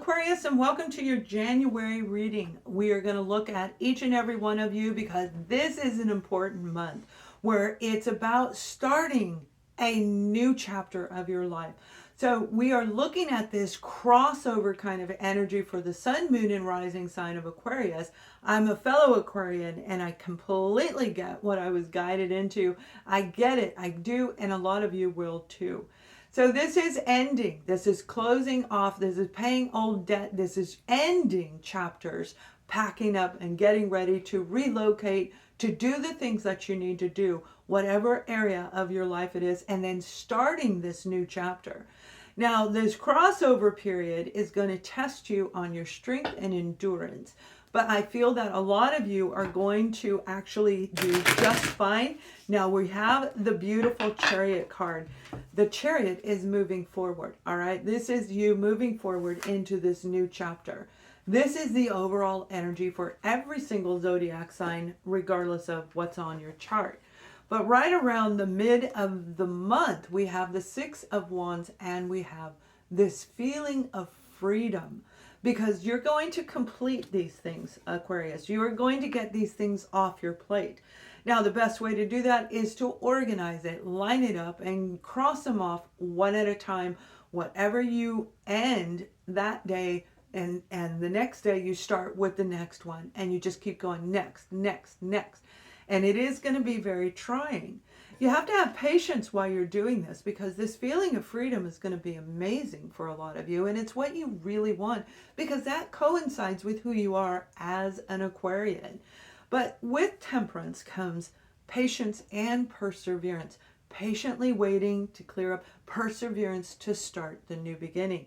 Aquarius, and welcome to your January reading. We are going to look at each and every one of you because this is an important month where it's about starting a new chapter of your life. So we are looking at this crossover kind of energy for the sun, moon, and rising sign of Aquarius. I'm a fellow Aquarian and I completely get what I was guided into. I get it, I do, and a lot of you will too. So this is ending, this is closing off, this is paying old debt, this is ending chapters, packing up and getting ready to relocate, to do the things that you need to do, whatever area of your life it is, and then starting this new chapter. Now, this crossover period is going to test you on your strength and endurance. But I feel that a lot of you are going to actually do just fine. Now we have the beautiful Chariot card. The Chariot is moving forward, all right? This is you moving forward into this new chapter. This is the overall energy for every single zodiac sign, regardless of what's on your chart. But right around the mid of the month, we have the Six of Wands and we have this feeling of freedom. Because you're going to complete these things, Aquarius. You are going to get these things off your plate. Now, the best way to do that is to organize it, line it up, and cross them off one at a time. Whatever you end that day, and the next day you start with the next one. And you just keep going next, next, next. And it is going to be very trying. You have to have patience while you're doing this because this feeling of freedom is going to be amazing for a lot of you. And it's what you really want because that coincides with who you are as an Aquarian. But with temperance comes patience and perseverance. Patiently waiting to clear up, perseverance to start the new beginning.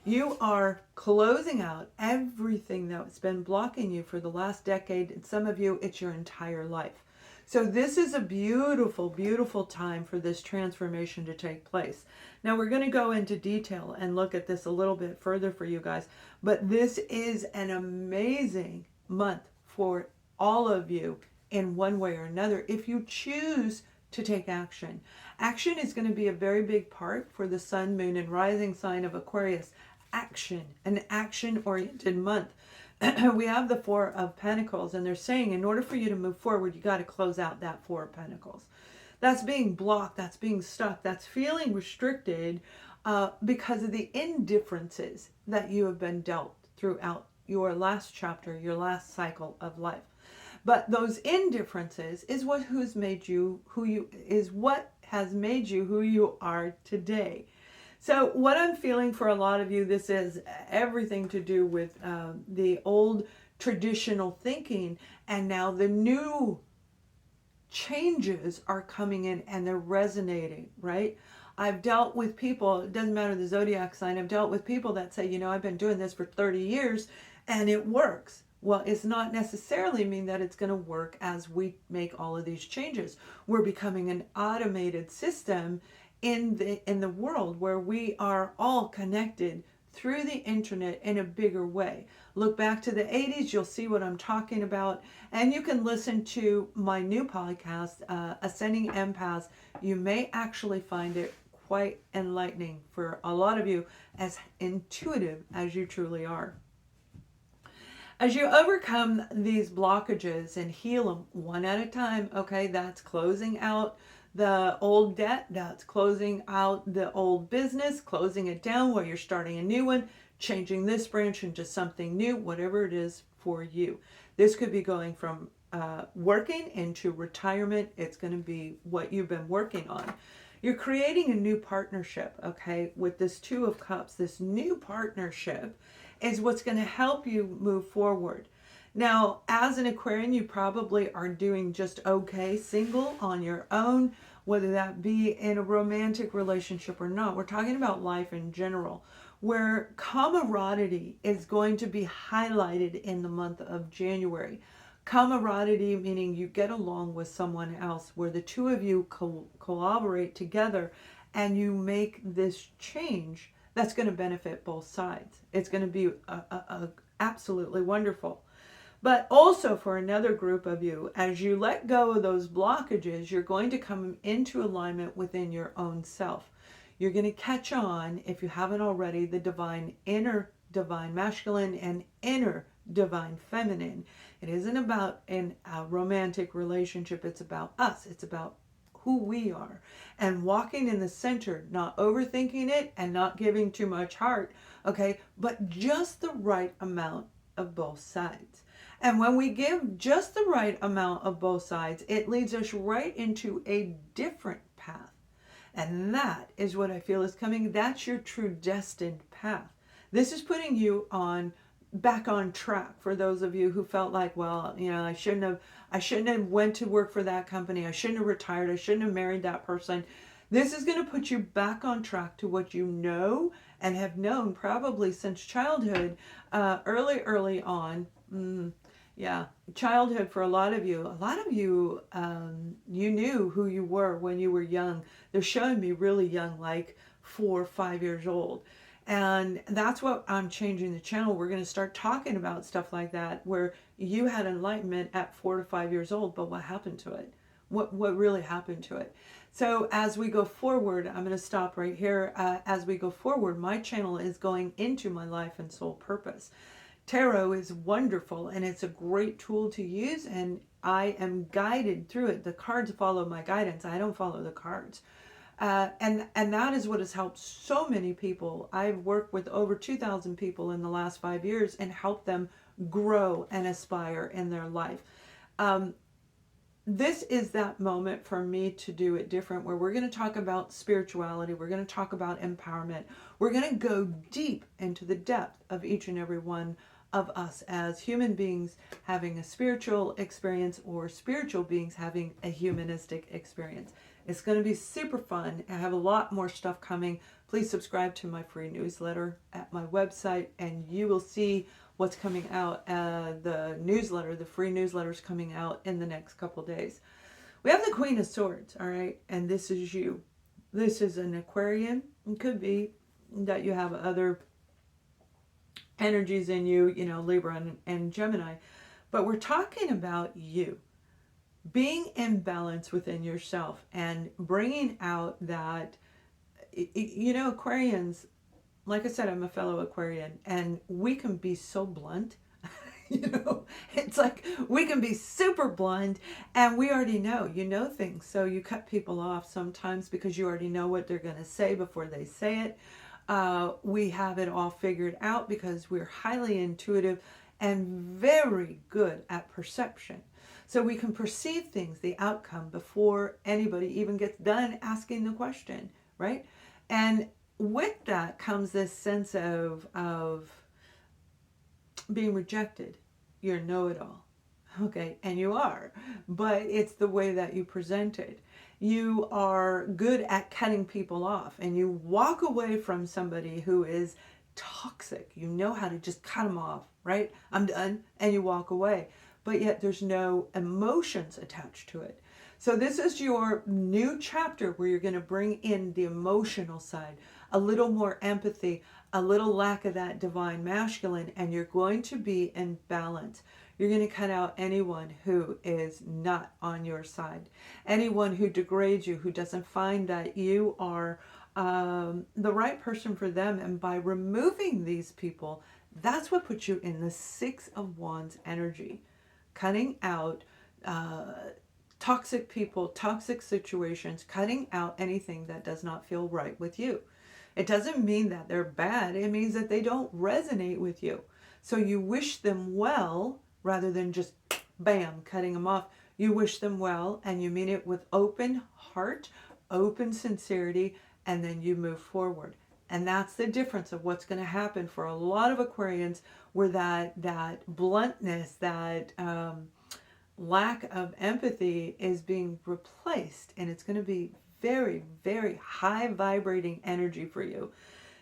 You are closing out everything that's been blocking you for the last decade. And some of you, it's your entire life. So this is a beautiful, beautiful time for this transformation to take place. Now we're going to go into detail and look at this a little bit further for you guys. But this is an amazing month for all of you in one way or another if you choose to take action. Action is going to be a very big part for the sun, moon, and rising sign of Aquarius. Action, an action-oriented month. We have the Four of Pentacles, and they're saying in order for you to move forward, you got to close out that Four of Pentacles. That's being blocked, that's being stuck, that's feeling restricted because of the indifferences that you have been dealt throughout your last chapter, your last cycle of life. But those indifferences is what has made you who you are today. So what I'm feeling for a lot of you, this is everything to do with the old traditional thinking, and now the new changes are coming in and they're resonating, right? I've dealt with people, it doesn't matter the zodiac sign, I've dealt with people that say, you know, I've been doing this for 30 years and it works. Well, it's not necessarily mean that it's going to work as we make all of these changes. We're becoming an automated system in the world where we are all connected through the internet in a bigger way. Look back to the 80s, you'll see what I'm talking about. And you can listen to my new podcast, Ascending Empaths. You may actually find it quite enlightening for a lot of you, as intuitive as you truly are. As you overcome these blockages and heal them one at a time, okay, that's closing out the old debt, that's closing out the old business, closing it down while you're starting a new one, changing this branch into something new, whatever it is for you. This could be going from working into retirement. It's going to be what you've been working on. You're creating a new partnership, okay, with this Two of Cups. This new partnership is what's going to help you move forward. Now, as an Aquarian, you probably are doing just okay single on your own, whether that be in a romantic relationship or not. We're talking about life in general, where camaraderie is going to be highlighted in the month of January. Camaraderie meaning you get along with someone else, where the two of you collaborate together and you make this change that's going to benefit both sides. It's going to be absolutely wonderful. But also for another group of you, as you let go of those blockages, you're going to come into alignment within your own self. You're going to catch on, if you haven't already, the divine inner divine masculine and inner divine feminine. It isn't about a romantic relationship. It's about us. It's about who we are, and walking in the center, not overthinking it and not giving too much heart, okay, but just the right amount of both sides. And when we give just the right amount of both sides, it leads us right into a different path. And that is what I feel is coming. That's your true destined path. This is putting you back on track for those of you who felt like, well, you know, I shouldn't have went to work for that company. I shouldn't have retired. I shouldn't have married that person. This is going to put you back on track to what you know and have known probably since childhood, early on. Yeah, childhood for a lot of you. You knew who you were when you were young. They're showing me really young, like 4 or 5 years old. And that's what I'm changing the channel. We're going to start talking about stuff like that, where you had enlightenment at 4 to 5 years old, but what happened to it? What really happened to it? So as we go forward, I'm going to stop right here. As we go forward, my channel is going into my life and soul purpose. Tarot is wonderful, and it's a great tool to use, and I am guided through it. The cards follow my guidance. I don't follow the cards. And that is what has helped so many people. I've worked with over 2,000 people in the last 5 years and helped them grow and aspire in their life. This is that moment for me to do it different, where we're going to talk about spirituality. We're going to talk about empowerment. We're going to go deep into the depth of each and every one of us as human beings having a spiritual experience, or spiritual beings having a humanistic experience. It's going to be super fun. I have a lot more stuff coming. Please subscribe to my free newsletter at my website, and you will see what's coming out. The newsletter, the free newsletter, is coming out in the next couple days. We have the Queen of Swords, all right? And this is you. This is an Aquarian. It could be that you have other energies in you, you know, Libra and Gemini. But we're talking about you being in balance within yourself and bringing out that, you know, Aquarians, like I said, I'm a fellow Aquarian, and we can be so blunt. You know, it's like we can be super blunt, and we already know, you know, things. So you cut people off sometimes because you already know what they're going to say before they say it. We have it all figured out because we're highly intuitive and very good at perception. So we can perceive things, the outcome, before anybody even gets done asking the question, right? And with that comes this sense of being rejected. You're know-it-all, okay? And you are, but it's the way that you present it. You are good at cutting people off, and you walk away from somebody who is toxic. You know how to just cut them off, right? I'm done, and you walk away. But yet there's no emotions attached to it. So this is your new chapter where you're going to bring in the emotional side, a little more empathy, a little lack of that divine masculine, and you're going to be in balance. You're going to cut out anyone who is not on your side, anyone who degrades you, who doesn't find that you are the right person for them. And by removing these people, that's what puts you in the 6 of Wands energy. Cutting out toxic people, toxic situations, cutting out anything that does not feel right with you. It doesn't mean that they're bad. It means that they don't resonate with you. So you wish them well rather than just, bam, cutting them off. You wish them well, and you mean it with open heart, open sincerity, and then you move forward. And that's the difference of what's going to happen for a lot of Aquarians, where that bluntness, that lack of empathy is being replaced, and it's going to be very, very high vibrating energy for you.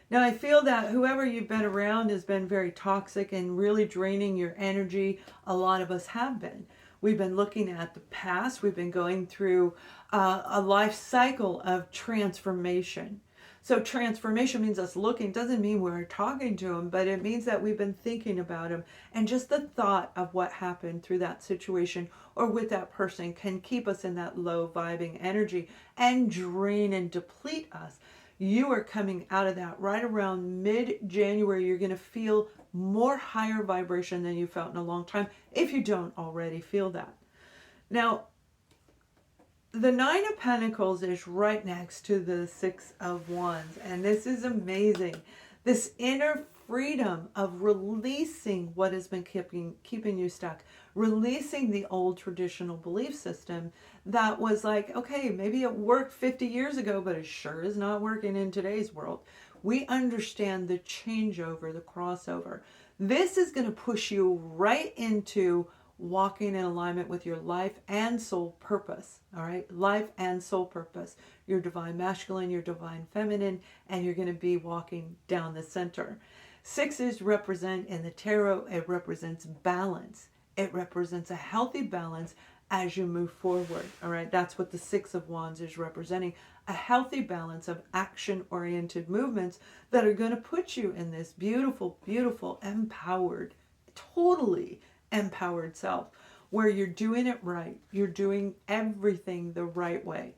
Now, I feel that whoever you've been around has been very toxic and really draining your energy. A lot of us have been. We've been looking at the past. We've been going through a life cycle of transformation. So transformation means us looking, doesn't mean we're talking to them, but it means that we've been thinking about them. And just the thought of what happened through that situation or with that person can keep us in that low vibing energy and drain and deplete us. You are coming out of that right around mid-January. You're going to feel more higher vibration than you felt in a long time if you don't already feel that. Now, the Nine of Pentacles is right next to the Six of Wands, and this is amazing. This inner freedom of releasing what has been keeping you stuck, releasing the old traditional belief system that was like, okay, maybe it worked 50 years ago, but it sure is not working in today's world. We understand the changeover, the crossover. This is going to push you right into walking in alignment with your life and soul purpose. All right, life and soul purpose, your divine masculine, your divine feminine, and you're going to be walking down the center. Sixes represent in the tarot, it represents balance. It represents a healthy balance as you move forward. All right, that's what the Six of Wands is representing, a healthy balance of action-oriented movements that are going to put you in this beautiful, beautiful, empowered, totally empowered self, where you're doing it right. You're doing everything the right way.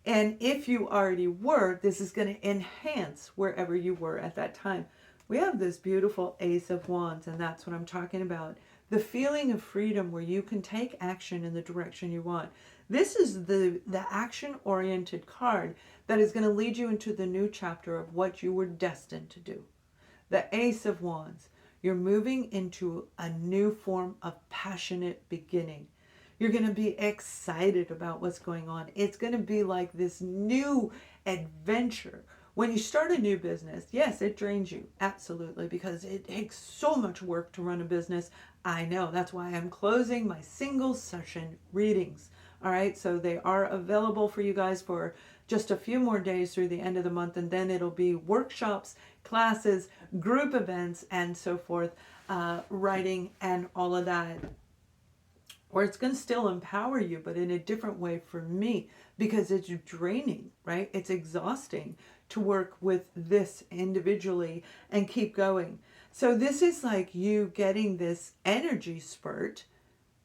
And if you already were, this is going to enhance wherever you were at that time. We have this beautiful Ace of Wands, and that's what I'm talking about. The feeling of freedom where you can take action in the direction you want. This is the action-oriented card that is going to lead you into the new chapter of what you were destined to do. The Ace of Wands. You're moving into a new form of passionate beginning. You're going to be excited about what's going on. It's going to be like this new adventure. When you start a new business, yes, it drains you, absolutely, because it takes so much work to run a business. I know, that's why I'm closing my single session readings. All right, so they are available for you guys for just a few more days through the end of the month, and then it'll be workshops, classes, group events, and so forth, writing and all of that. Or it's going to still empower you, but in a different way for me, because it's draining, right? It's exhausting to work with this individually and keep going. So this is like you getting this energy spurt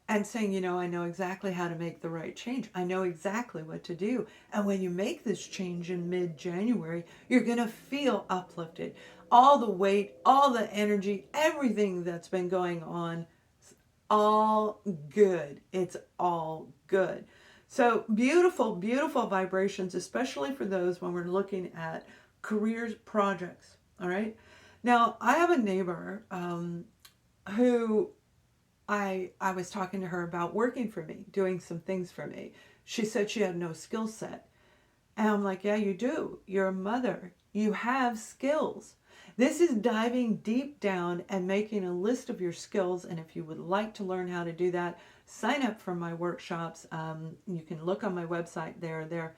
and saying, you know, I know exactly how to make the right change. I know exactly what to do. And when you make this change in mid-January, you're going to feel uplifted. All the weight, all the energy, everything that's been going on, all good. It's all good. So beautiful, beautiful vibrations, especially for those when we're looking at careers, projects. All right. Now, I have a neighbor who I was talking to her about working for me, doing some things for me. She said she had no skill set. And I'm like, yeah, you do. You're a mother. You have skills. This is diving deep down and making a list of your skills. And if you would like to learn how to do that, sign up for my workshops. You can look on my website there.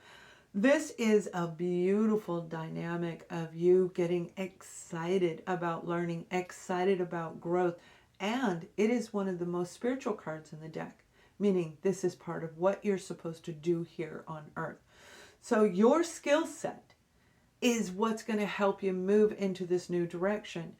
This is a beautiful dynamic of you getting excited about learning, excited about growth. And it is one of the most spiritual cards in the deck, meaning this is part of what you're supposed to do here on Earth. So your skill set is what's going to help you move into this new direction.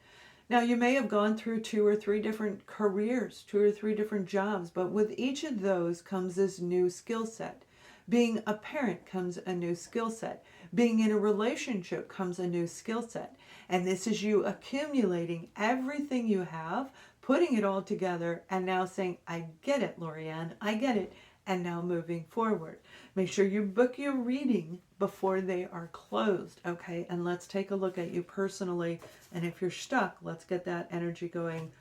Now, you may have gone through 2 or 3 different careers, 2 or 3 different jobs, but with each of those comes this new skill set. Being a parent comes a new skill set. Being in a relationship comes a new skill set. And this is you accumulating everything you have, putting it all together, and now saying, I get it, Lorianne, I get it, and now moving forward. Make sure you book your reading before they are closed, okay? And let's take a look at you personally, and if you're stuck, let's get that energy going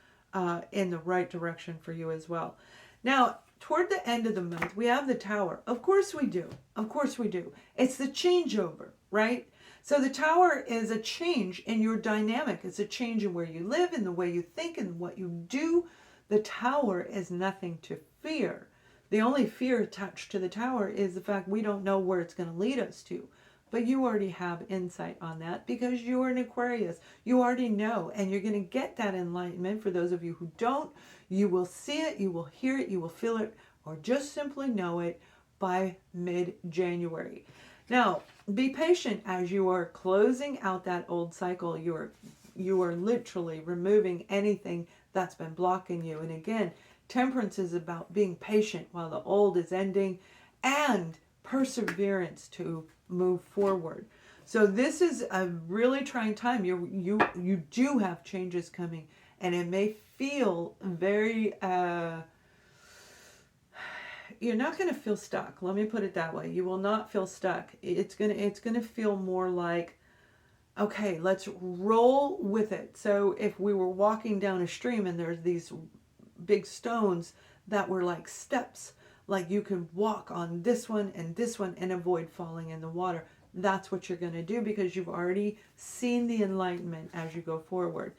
in the right direction for you as well. Now, toward the end of the month, we have the Tower. Of course we do. Of course we do. It's the changeover, right? So the Tower is a change in your dynamic. It's a change in where you live, in the way you think, and what you do. The Tower is nothing to fear. The only fear attached to the Tower is the fact we don't know where it's going to lead us to. But you already have insight on that because you're an Aquarius. You already know, and you're going to get that enlightenment. For those of you who don't, you will see it, you will hear it, you will feel it, or just simply know it by mid-January. Now, be patient as you are closing out that old cycle. You are literally removing anything that's been blocking you. And again, Temperance is about being patient while the old is ending and perseverance to move forward. So this is a really trying time. You do have changes coming, and it may feel very you're not going to feel stuck. Let me put it that way. You will not feel stuck. It's going to feel more like, okay, let's roll with it. So if we were walking down a stream and there's these big stones that were like steps, like you can walk on this one and avoid falling in the water. That's what you're going to do because you've already seen the enlightenment as you go forward.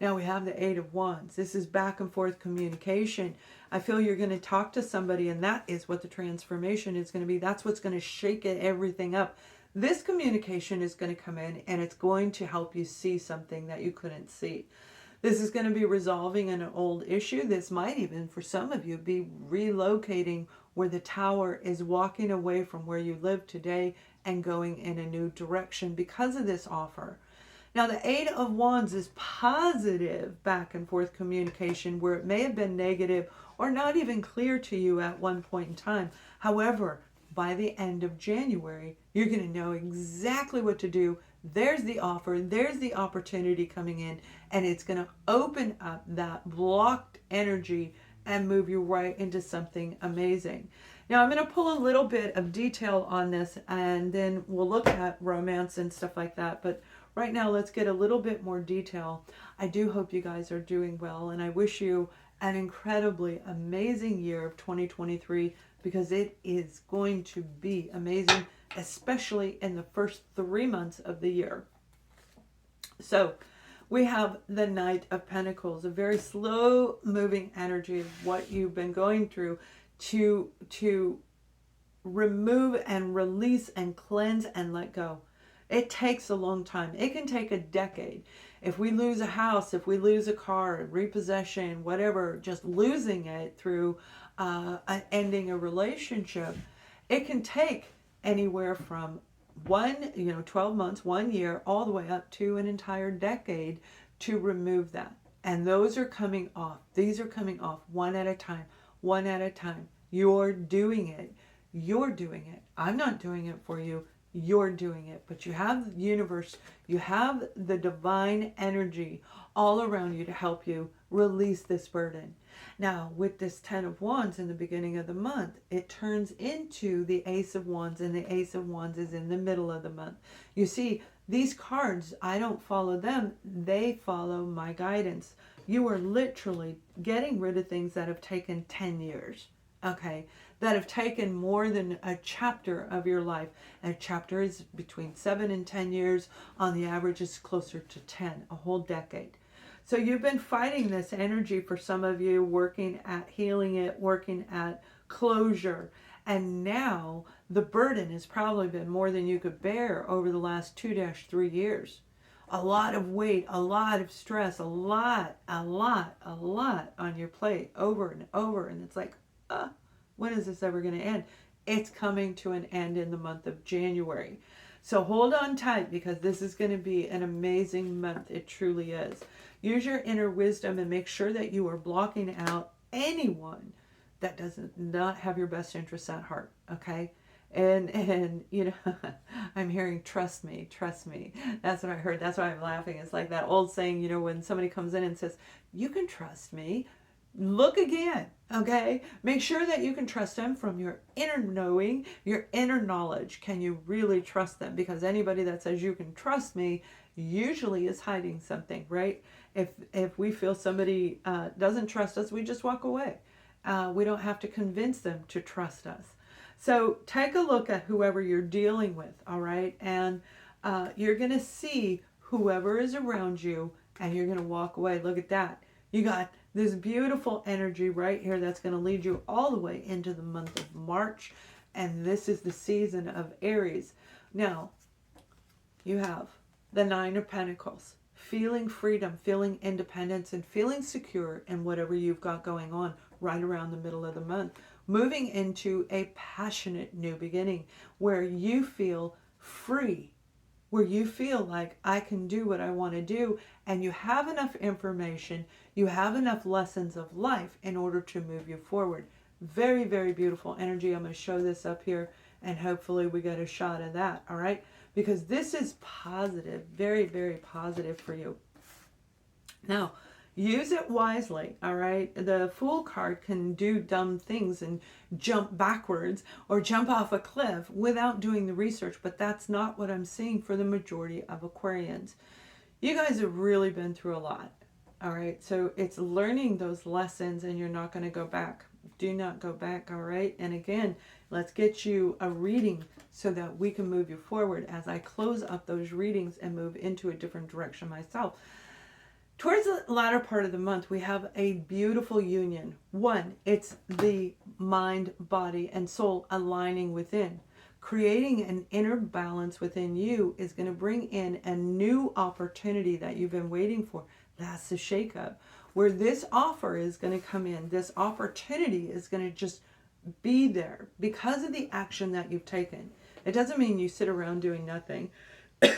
Now we have the Eight of Wands. This is back and forth communication. I feel you're going to talk to somebody, and that is what the transformation is going to be. That's what's going to shake everything up. This communication is going to come in, and it's going to help you see something that you couldn't see. This is going to be resolving an old issue. This might even, for some of you, be relocating where the tower is walking away from where you live today and going in a new direction because of this offer. Now, the Eight of Wands is positive back and forth communication where it may have been negative or not even clear to you at one point in time. However, by the end of January, you're going to know exactly what to do. There's the offer, there's the opportunity coming in, and it's going to open up that blocked energy and move you right into something amazing. Now, I'm going to pull a little bit of detail on this, and then we'll look at romance and stuff like that. But right now, let's get a little bit more detail. I do hope you guys are doing well, and I wish you an incredibly amazing year of 2023 because it is going to be amazing, especially in the first 3 months of the year. So we have the Knight of Pentacles, a very slow moving energy of what you've been going through to remove and release and cleanse and let go. It takes a long time. It can take a decade. If we lose a house, if we lose a car, repossession, whatever, just losing it through ending a relationship, it can take anywhere from 12 months, 1 year, all the way up to an entire decade to remove that. And those are coming off. These are coming off one at a time, one at a time. You're doing it. You're doing it. I'm not doing it for you. You're doing it. But you have the universe, you have the divine energy all around you to help you release this burden. Now, with this 10 of Wands in the beginning of the month, it turns into the Ace of Wands, and the Ace of Wands is in the middle of the month. You see, these cards, I don't follow them. They follow my guidance. You are literally getting rid of things that have taken 10 years. Okay, that have taken more than a chapter of your life. And a chapter is between 7 and 10 years. On the average, is closer to 10, a whole decade. So you've been fighting this energy for some of you, working at healing it, working at closure. And now the burden has probably been more than you could bear over the last 2-3 years. A lot of weight, a lot of stress, a lot on your plate over and over. And it's like, when is this ever going to end? It's coming to an end in the month of January. So hold on tight because this is going to be an amazing month. It truly is. Use your inner wisdom and make sure that you are blocking out anyone that does not have your best interests at heart. Okay? And you know, I'm hearing, trust me. That's what I heard. That's why I'm laughing. It's like that old saying, you know, when somebody comes in and says, you can trust me. Look again, okay? Make sure that you can trust them from your inner knowing, your inner knowledge. Can you really trust them? Because anybody that says you can trust me usually is hiding something, right? If we feel somebody doesn't trust us, we just walk away. We don't have to convince them to trust us. So take a look at whoever you're dealing with, all right? And you're going to see whoever is around you, and you're going to walk away. Look at that. You got this beautiful energy right here that's going to lead you all the way into the month of March. And this is the season of Aries. Now, you have the Nine of Pentacles. Feeling freedom, feeling independence, and feeling secure in whatever you've got going on right around the middle of the month. Moving into a passionate new beginning where you feel free, where you feel like I can do what I want to do, and you have enough information, you have enough lessons of life in order to move you forward. Very, very beautiful energy. I'm going to show this up here, and hopefully we get a shot of that, all right? because this is positive, very, very positive for you. Now, use it wisely, all right? The Fool card can do dumb things and jump backwards or jump off a cliff without doing the research, but that's not what I'm seeing for the majority of Aquarians. You guys have really been through a lot, all right? So it's learning those lessons, and you're not going to go back. Do not go back, all right? And again, let's get you a reading so that we can move you forward as I close up those readings and move into a different direction myself. Towards the latter part of the month, we have a beautiful union. One, it's the mind, body, and soul aligning within. Creating an inner balance within you is going to bring in a new opportunity that you've been waiting for. That's the shakeup, where this offer is going to come in. This opportunity is going to just be there because of the action that you've taken. It doesn't mean you sit around doing nothing.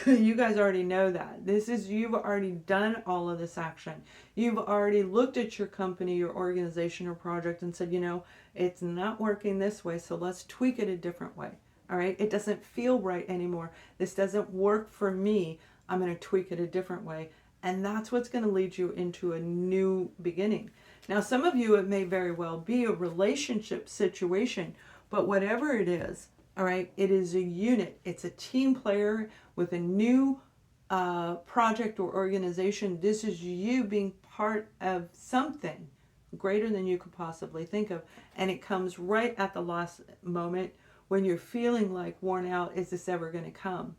You guys already know that. You've already done all of this action. You've already looked at your company, your organization, or project and said, you know, it's not working this way, so let's tweak it a different way. All right? It doesn't feel right anymore. This doesn't work for me. I'm going to tweak it a different way. And that's what's going to lead you into a new beginning. Now, some of you, it may very well be a relationship situation, but whatever it is, all right, it is a unit. It's a team player with a new project or organization. This is you being part of something greater than you could possibly think of. And it comes right at the last moment when you're feeling like worn out. Is this ever going to come?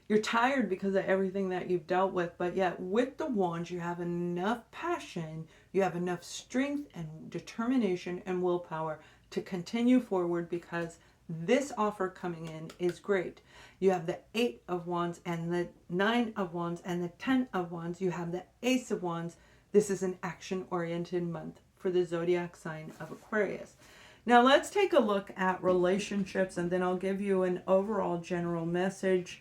You're tired because of everything that you've dealt with, but yet with the wands, you have enough passion, you have enough strength and determination and willpower to continue forward, because this offer coming in is great. You have the 8 of Wands and the 9 of Wands and the 10 of Wands. You have the Ace of Wands. This is an action-oriented month for the zodiac sign of Aquarius. Now let's take a look at relationships, and then I'll give you an overall general message.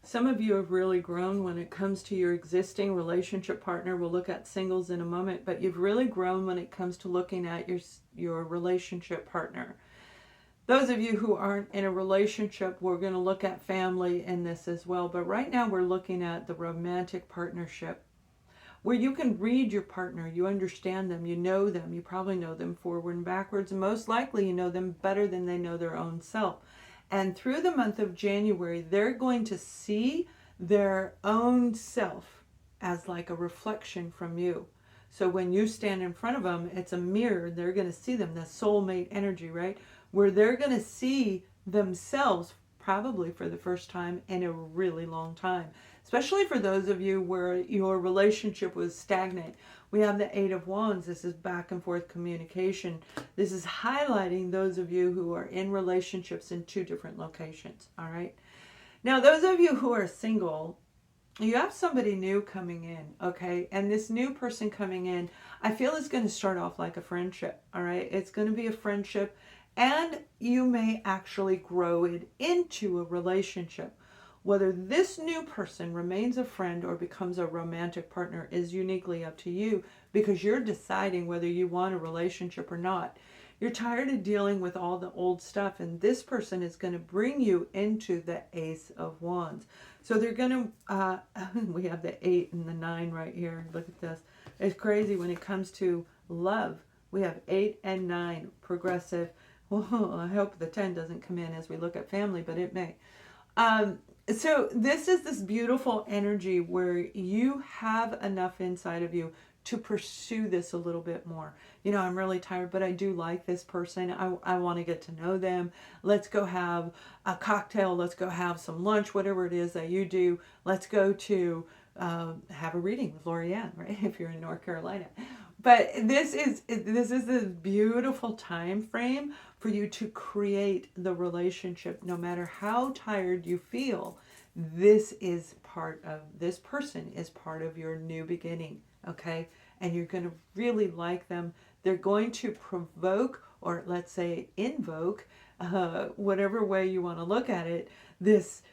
Some of you have really grown when it comes to your existing relationship partner. We'll look at singles in a moment, but you've really grown when it comes to looking at your relationship partner. Those of you who aren't in a relationship, we're going to look at family in this as well. But right now we're looking at the romantic partnership, where you can read your partner, you understand them, you know them, you probably know them forward and backwards, and most likely you know them better than they know their own self. And through the month of January, they're going to see their own self as like a reflection from you. So when you stand in front of them, it's a mirror. They're going to see them, the soulmate energy, right? Where they're going to see themselves probably for the first time in a really long time. Especially for those of you where your relationship was stagnant. We have the 8 of Wands. This is back and forth communication. This is highlighting those of you who are in relationships in 2 different locations. All right. Now, those of you who are single, you have somebody new coming in. Okay. And this new person coming in, I feel is going to start off like a friendship. All right. It's going to be a friendship, and you may actually grow it into a relationship. Whether this new person remains a friend or becomes a romantic partner is uniquely up to you, because you're deciding whether you want a relationship or not. You're tired of dealing with all the old stuff, and this person is going to bring you into the Ace of Wands. So they're going to, we have the 8 and the 9 right here. Look at this. It's crazy when it comes to love. We have 8 and 9, progressive. Well, I hope the 10 doesn't come in as we look at family, but it may. So this is this beautiful energy where you have enough inside of you to pursue this a little bit more. You know, I'm really tired, but I do like this person. I want to get to know them. Let's go have a cocktail. Let's go have some lunch, whatever it is that you do. Let's go to have a reading with Lorianne, right? If you're in North Carolina. But this is this beautiful time frame for you to create the relationship. No matter how tired you feel, this person is part of your new beginning, okay? And you're going to really like them. They're going to provoke, or let's say invoke, whatever way you want to look at it, this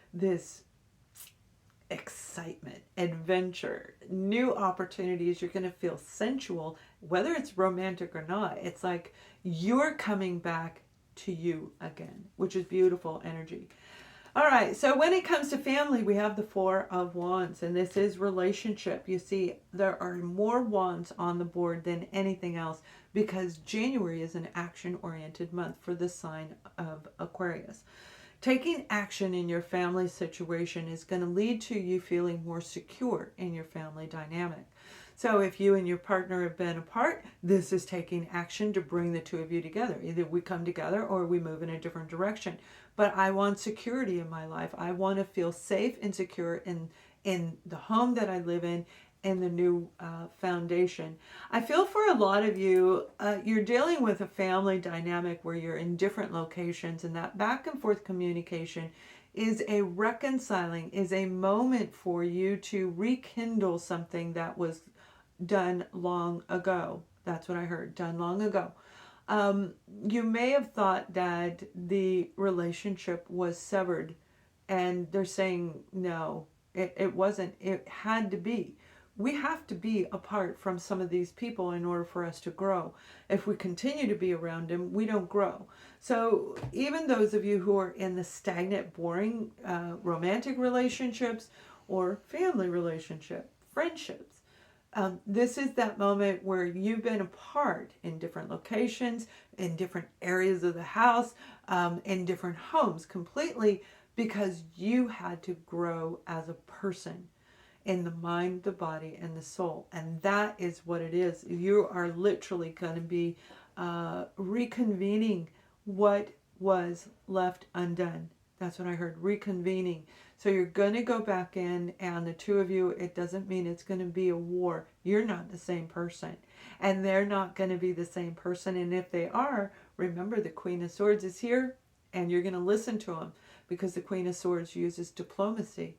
excitement, adventure, new opportunities. You're going to feel sensual, whether it's romantic or not. It's like you're coming back to you again, which is beautiful energy. All right, so when it comes to family, we have the Four of Wands, and this is relationship. You see, there are more wands on the board than anything else because January is an action-oriented month for the sign of Aquarius. Taking action in your family situation is going to lead to you feeling more secure in your family dynamic. So if you and your partner have been apart, this is taking action to bring the two of you together. Either we come together or we move in a different direction. But I want security in my life. I want to feel safe and secure in the home that I live in and the new foundation. I feel for a lot of you, you're dealing with a family dynamic where you're in different locations, and that back and forth communication is a reconciling, is a moment for you to rekindle something that was done long ago. That's what I heard, done long ago. You may have thought that the relationship was severed, and they're saying no, it wasn't. It had to be. We have to be apart from some of these people in order for us to grow. If we continue to be around them, we don't grow. So even those of you who are in the stagnant, boring romantic relationships or family relationship, friendships, this is that moment where you've been apart in different locations, in different areas of the house, in different homes completely because you had to grow as a person in the mind, the body, and the soul. And that is what it is. You are literally going to be reconvening what was left undone. That's what I heard, reconvening. So you're going to go back in, and the two of you, it doesn't mean it's going to be a war. You're not the same person, and they're not going to be the same person. And if they are, remember the Queen of Swords is here, and you're going to listen to them because the Queen of Swords uses diplomacy.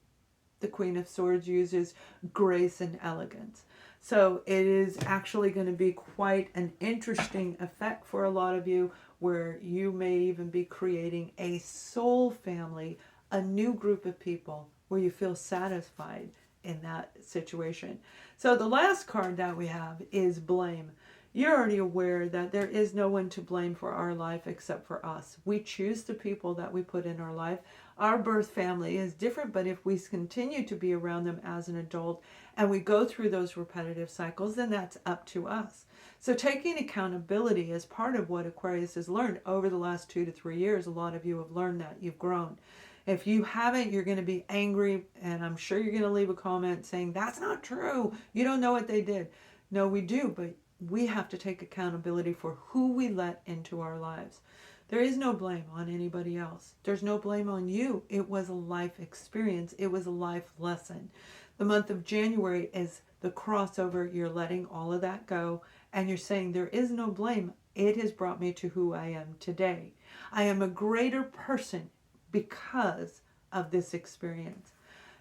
The Queen of Swords uses grace and elegance. So it is actually going to be quite an interesting effect for a lot of you, where you may even be creating a soul family, a new group of people where you feel satisfied in that situation. So the last card that we have is blame. You're already aware that there is no one to blame for our life except for us. We choose the people that we put in our life. Our birth family is different, but if we continue to be around them as an adult and we go through those repetitive cycles, then that's up to us. So taking accountability is part of what Aquarius has learned over the last 2 to 3 years. A lot of you have learned that. You've grown. If you haven't, you're going to be angry, and I'm sure you're going to leave a comment saying, that's not true. You don't know what they did. No, we do, but we have to take accountability for who we let into our lives. There is no blame on anybody else. There's no blame on you. It was a life experience. It was a life lesson. The month of January is the crossover. You're letting all of that go, and you're saying there is no blame. It has brought me to who I am today. I am a greater person because of this experience.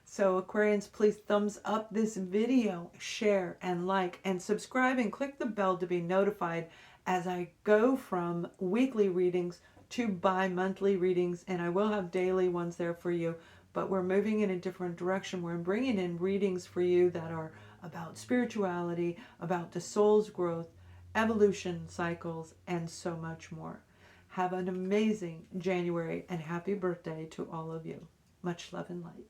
So Aquarians, please thumbs up this video, share and like and subscribe, and click the bell to be notified as I go from weekly readings to bi-monthly readings, and I will have daily ones there for you, but we're moving in a different direction. We're bringing in readings for you that are about spirituality, about the soul's growth, evolution cycles, and so much more. Have an amazing January, and happy birthday to all of you. Much love and light.